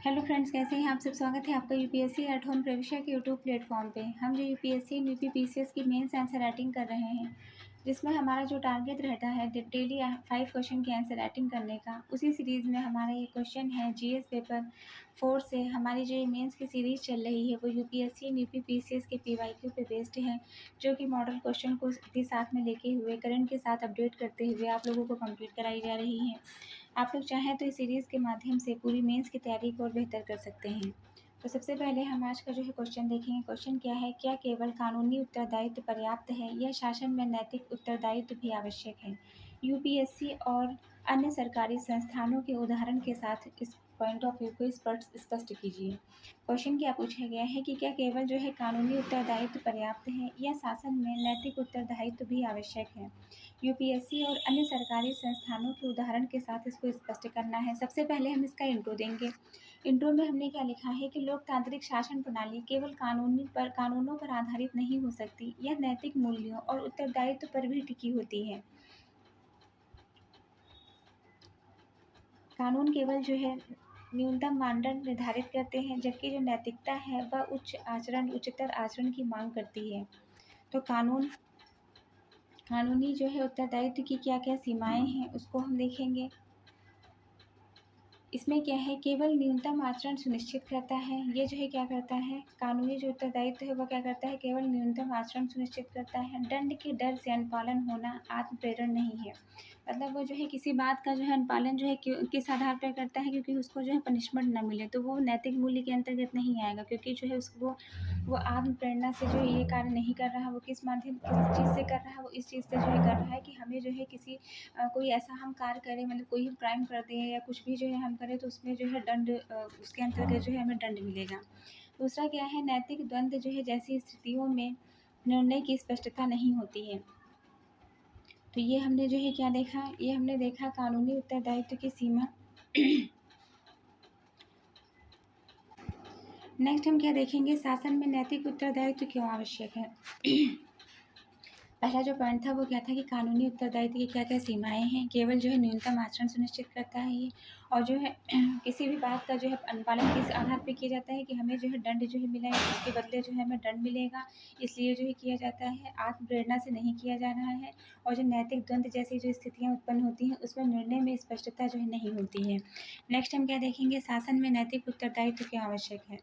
Hello friends, कैसे हैं आप सब। स्वागत है आपका यूपीएससी एट होम प्रविष्या के यूट्यूब प्लेटफॉर्म पे। हम जो यूपीएससी एंड यूपीपीसीएस की मेंस आंसर राइटिंग कर रहे हैं, जिसमें हमारा जो टारगेट रहता है डेली 5 क्वेश्चन की आंसर राइटिंग करने का, उसी सीरीज़ में हमारा ये क्वेश्चन है जीएस पेपर 4 से। हमारी जो मेंस की सीरीज़ चल रही है वो यूपीएससी एंड यूपीपीसीएस के पीवाईक्यू पे बेस्ड है, जो कि मॉडल क्वेश्चन को भी साथ में लेके हुए करंट के साथ अपडेट करते हुए आप लोगों को कंप्लीट कराई जा रही है। आप लोग चाहें तो इस सीरीज़ के माध्यम से पूरी मेंस की तैयारी को और बेहतर कर सकते हैं। तो सबसे पहले हम आज का जो है क्वेश्चन देखेंगे। क्वेश्चन क्या है, क्या केवल कानूनी उत्तरदायित्व पर्याप्त है या शासन में नैतिक उत्तरदायित्व भी आवश्यक है? यूपीएससी और अन्य सरकारी संस्थानों के उदाहरण के साथ इस पॉइंट ऑफ व्यू को स्पष्ट कीजिए। क्वेश्चन क्या पूछा गया है कि क्या केवल जो है कानूनी उत्तरदायित्व पर्याप्त है या शासन में नैतिक उत्तरदायित्व भी आवश्यक है? यूपीएससी और अन्य सरकारी संस्थानों के उदाहरण के साथ इसको स्पष्ट करना है। सबसे पहले हम इसका इंट्रो देंगे। इंट्रो में हमने क्या लिखा है कि लोकतांत्रिक शासन प्रणाली केवल कानूनों पर आधारित नहीं हो सकती, यह नैतिक मूल्यों और उत्तरदायित्व पर भी टिकी होती है। कानून केवल जो है न्यूनतम मानदंड निर्धारित करते हैं, जबकि जो नैतिकता है वह उच्चतर आचरण की मांग करती है। तो कानूनी जो है उत्तरदायित्व की क्या क्या सीमाएं हैं उसको हम देखेंगे। इसमें क्या है, केवल न्यूनतम आचरण सुनिश्चित करता है। ये जो है क्या करता है, कानूनी जो उत्तरदायित्व है वो क्या करता है, केवल न्यूनतम आचरण सुनिश्चित करता है। दंड के डर से अनुपालन होना आत्म प्रेरण नहीं है। मतलब वो जो है किसी बात का जो है अनुपालन जो है किस आधार पर करता है, क्योंकि उसको जो है पनिशमेंट ना मिले, तो वो नैतिक मूल्य के अंतर्गत नहीं आएगा। क्योंकि जो है उसको वो आत्म प्रेरणा से जो ये कार्य नहीं कर रहा, वो किस चीज़ से कर रहा है, वो इस चीज़ से जो है कर रहा है कि हमें जो है कोई ऐसा हम कार्य करें, मतलब कोई हम क्राइम कर दें या कुछ भी जो है हम करें, तो उसमें जो है दंड उसके अंतर्गत जो है हमें दंड मिलेगा। दूसरा क्या है, नैतिक द्वंद्व जो है जैसी स्थितियों में निर्णय की स्पष्टता नहीं होती है। तो ये हमने जो है क्या देखा, ये हमने देखा कानूनी उत्तरदायित्व की सीमा। नेक्स्ट हम क्या देखेंगे, शासन में नैतिक उत्तरदायित्व क्यों आवश्यक है। पहला जो पॉइंट था वो क्या था कि कानूनी उत्तरदायित्व की क्या क्या सीमाएं हैं। केवल जो है न्यूनतम आचरण सुनिश्चित करता है ये, और जो है किसी भी बात का जो है अनुपालन किस आधार पे किया जाता है कि हमें जो है दंड जो है मिला है, उसके बदले जो है हमें दंड मिलेगा, इसलिए जो है किया जाता है। आत्म प्रेरणा से नहीं किया जा रहा है। और जो नैतिक द्वंद्व जैसी जो स्थितियाँ उत्पन्न होती हैं उसमें निर्णय में स्पष्टता जो है नहीं होती है। नेक्स्ट हम क्या देखेंगे, शासन में नैतिक उत्तरदायित्व क्यों आवश्यक है।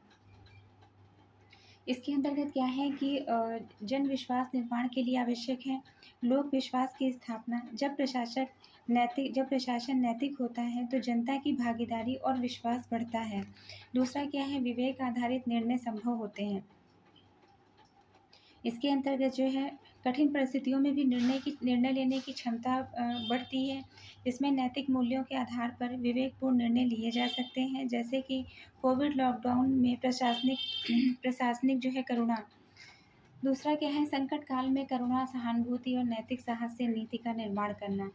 इसके अंतर्गत क्या है कि जन विश्वास निर्माण के लिए आवश्यक है। लोक विश्वास की स्थापना, जब प्रशासन नैतिक होता है तो जनता की भागीदारी और विश्वास बढ़ता है। दूसरा क्या है, विवेक आधारित निर्णय संभव होते हैं। इसके अंतर्गत जो है कठिन परिस्थितियों में भी निर्णय लेने की क्षमता बढ़ती है। इसमें नैतिक मूल्यों के आधार पर विवेकपूर्ण निर्णय लिए जा सकते हैं, जैसे कि कोविड लॉकडाउन में प्रशासनिक जो है करुणा। दूसरा क्या है, संकट काल में करुणा, सहानुभूति और नैतिक साहस से नीति का निर्माण करना।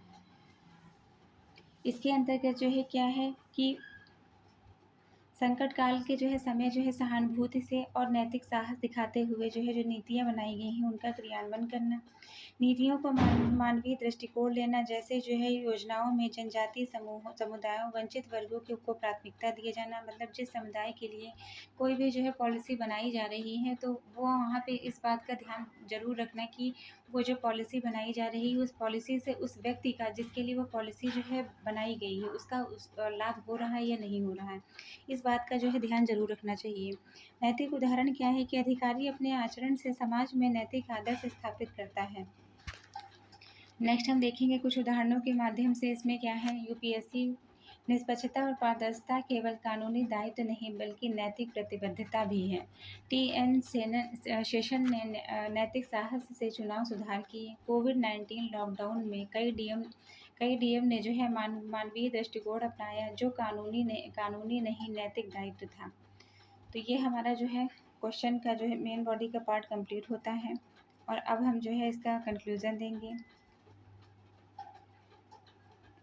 इसके अंतर्गत जो है क्या है कि संकट काल के जो है समय जो है सहानुभूति से और नैतिक साहस दिखाते हुए जो है जो नीतियाँ बनाई गई हैं उनका क्रियान्वयन करना। नीतियों को मानवीय दृष्टिकोण लेना, जैसे जो है योजनाओं में जनजातीय समुदायों, वंचित वर्गों को प्राथमिकता दिए जाना। मतलब जिस समुदाय के लिए कोई भी जो है पॉलिसी बनाई जा रही है, तो वो वहाँ पे इस बात का ध्यान ज़रूर रखना कि वो जो पॉलिसी बनाई जा रही है उस पॉलिसी से उस व्यक्ति का जिसके लिए वो पॉलिसी जो है बनाई गई है उसका लाभ हो रहा है या नहीं हो रहा है, इस बात का जो है ध्यान ज़रूर रखना चाहिए। नैतिक उदाहरण क्या है कि अधिकारी अपने आचरण से समाज में नैतिक आदर्श स्थापित करता है। नेक्स्ट हम देखेंगे कुछ उदाहरणों के माध्यम से। इसमें क्या है, यूपीएससी निष्पक्षता और पारदर्शिता केवल कानूनी दायित्व नहीं बल्कि नैतिक प्रतिबद्धता भी है। टी.एन. शेषन ने नैतिक साहस से चुनाव सुधार किए। कोविड-19 लॉकडाउन में कई डीएम ने जो है मानवीय दृष्टिकोण अपनाया, जो कानूनी नहीं नैतिक दायित्व था। तो ये हमारा जो है क्वेश्चन का जो है मेन बॉडी का पार्ट कंप्लीट होता है, और अब हम जो है इसका कंक्लूज़न देंगे।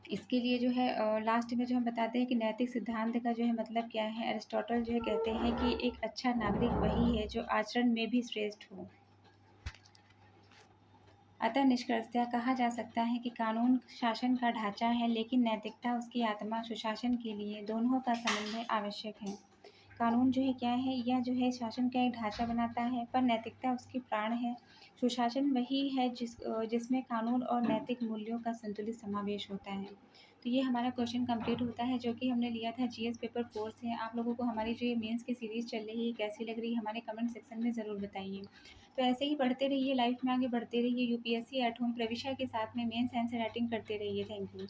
इसके लिए जो है लास्ट में जो हम बताते हैं कि नैतिक सिद्धांत का जो है मतलब क्या है। अरिस्टोटल जो है कहते हैं कि एक अच्छा नागरिक वही है जो आचरण में भी श्रेष्ठ हो। अतः निष्कर्षतः कहा जा सकता है कि कानून शासन का ढांचा है, लेकिन नैतिकता उसकी आत्मा। सुशासन के लिए दोनों का समन्वय आवश्यक है। कानून जो है क्या है, यह जो है शासन का एक ढाँचा बनाता है, पर नैतिकता उसकी प्राण है। सुशासन वही है जिसमें कानून और नैतिक मूल्यों का संतुलित समावेश होता है। तो ये हमारा क्वेश्चन कंप्लीट होता है, जो कि हमने लिया था जीएस पेपर 4 से। आप लोगों को हमारी जो ये मेंस की सीरीज़ चल रही है कैसी लग रही है, हमारे कमेंट सेक्शन में ज़रूर बताइए। तो ऐसे ही पढ़ते रहिए, लाइफ में आगे बढ़ते रहिए, यूपीएससी एट होम प्रविशा के साथ में मेंस आंसर राइटिंग करते रहिए। Thank you.